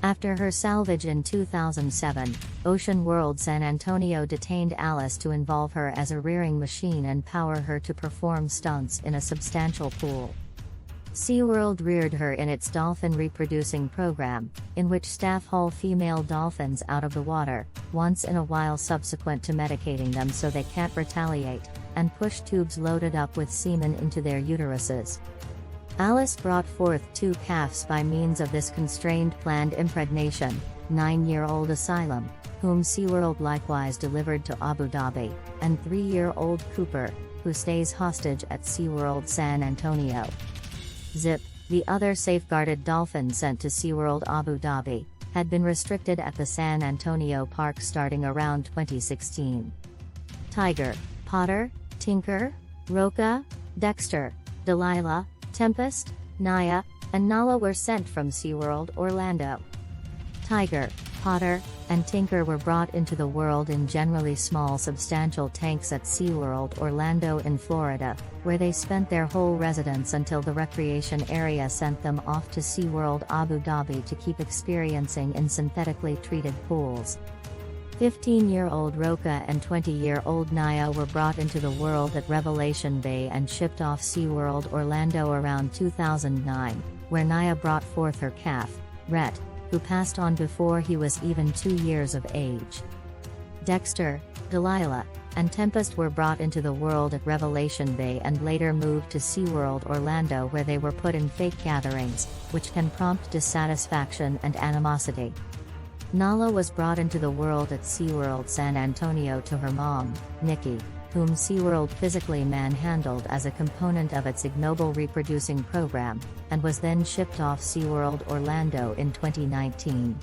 After her salvage in 2007, Ocean World San Antonio detained Alice to involve her as a rearing machine and power her to perform stunts in a substantial pool. SeaWorld reared her in its dolphin reproducing program, in which staff haul female dolphins out of the water, once in a while subsequent to medicating them so they can't retaliate, and push tubes loaded up with semen into their uteruses. Alice brought forth 2 calves by means of this constrained planned impregnation, 9-year-old Asylum, whom SeaWorld likewise delivered to Abu Dhabi, and 3-year-old Cooper, who stays hostage at SeaWorld San Antonio. Zip, the other safeguarded dolphin sent to SeaWorld Abu Dhabi, had been restricted at the San Antonio park starting around 2016. Tiger, Potter, Tinker, Roca, Dexter, Delilah, Tempest, Naya, and Nala were sent from SeaWorld Orlando. Tiger, Potter, and Tinker were brought into the world in generally small substantial tanks at SeaWorld Orlando in Florida, where they spent their whole residence until the recreation area sent them off to SeaWorld Abu Dhabi to keep experiencing in synthetically treated pools. 15-year-old Roca and 20-year-old Naya were brought into the world at Revelation Bay and shipped off SeaWorld Orlando around 2009, where Naya brought forth her calf, Rhett, who passed on before he was even 2 years of age. Dexter, Delilah, and Tempest were brought into the world at Revelation Bay and later moved to SeaWorld Orlando, where they were put in fake gatherings, which can prompt dissatisfaction and animosity. Nala was brought into the world at SeaWorld San Antonio to her mom, Nikki, whom SeaWorld physically manhandled as a component of its ignoble reproducing program, and was then shipped off SeaWorld Orlando in 2019.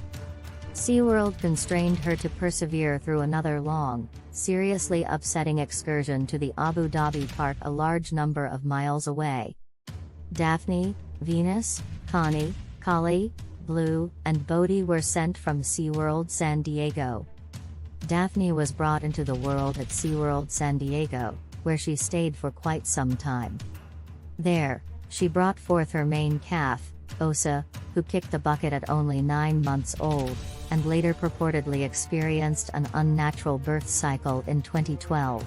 SeaWorld constrained her to persevere through another long, seriously upsetting excursion to the Abu Dhabi park a large number of miles away. Daphne, Venus, Connie, Kali, Blue, and Bodhi were sent from SeaWorld San Diego. Daphne was brought into the world at SeaWorld San Diego, where she stayed for quite some time. There, she brought forth her main calf, Osa, who kicked the bucket at only 9 months old, and later purportedly experienced an unnatural birth cycle in 2012.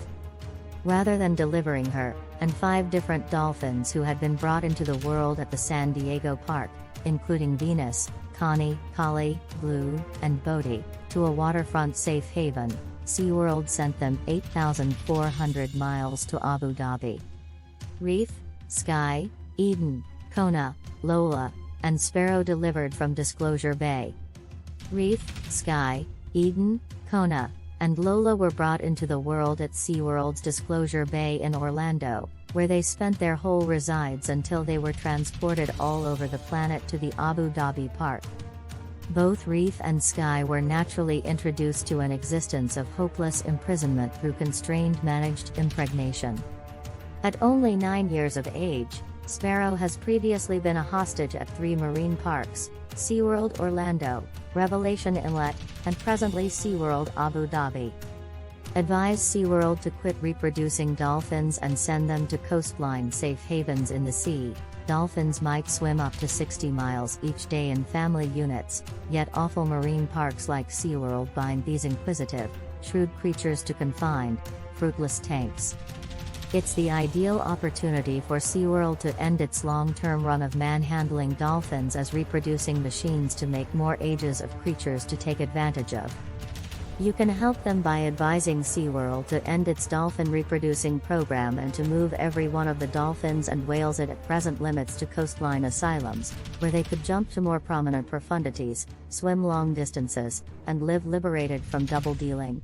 Rather than delivering her, and 5 different dolphins who had been brought into the world at the San Diego park, including Venus, Connie, Kali, Blue, and Bodhi, to a waterfront safe haven, SeaWorld sent them 8,400 miles to Abu Dhabi. Reef, Sky, Eden, Kona, Lola, and Sparrow delivered from Disclosure Bay. Reef, Sky, Eden, Kona, and Lola were brought into the world at SeaWorld's Disclosure Bay in Orlando, where they spent their whole resides until they were transported all over the planet to the Abu Dhabi park. Both Reef and Sky were naturally introduced to an existence of hopeless imprisonment through constrained managed impregnation. At only 9 years of age, Sparrow has previously been a hostage at 3 marine parks, SeaWorld Orlando, Revelation Inlet, and presently SeaWorld Abu Dhabi. Advise SeaWorld to quit reproducing dolphins and send them to coastline safe havens in the sea. Dolphins might swim up to 60 miles each day in family units, yet awful marine parks like SeaWorld bind these inquisitive, shrewd creatures to confined, fruitless tanks. It's the ideal opportunity for SeaWorld to end its long-term run of manhandling dolphins as reproducing machines to make more ages of creatures to take advantage of. You can help them by advising SeaWorld to end its dolphin reproducing program and to move every one of the dolphins and whales it at present limits to coastline asylums, where they could jump to more prominent profundities, swim long distances, and live liberated from double dealing.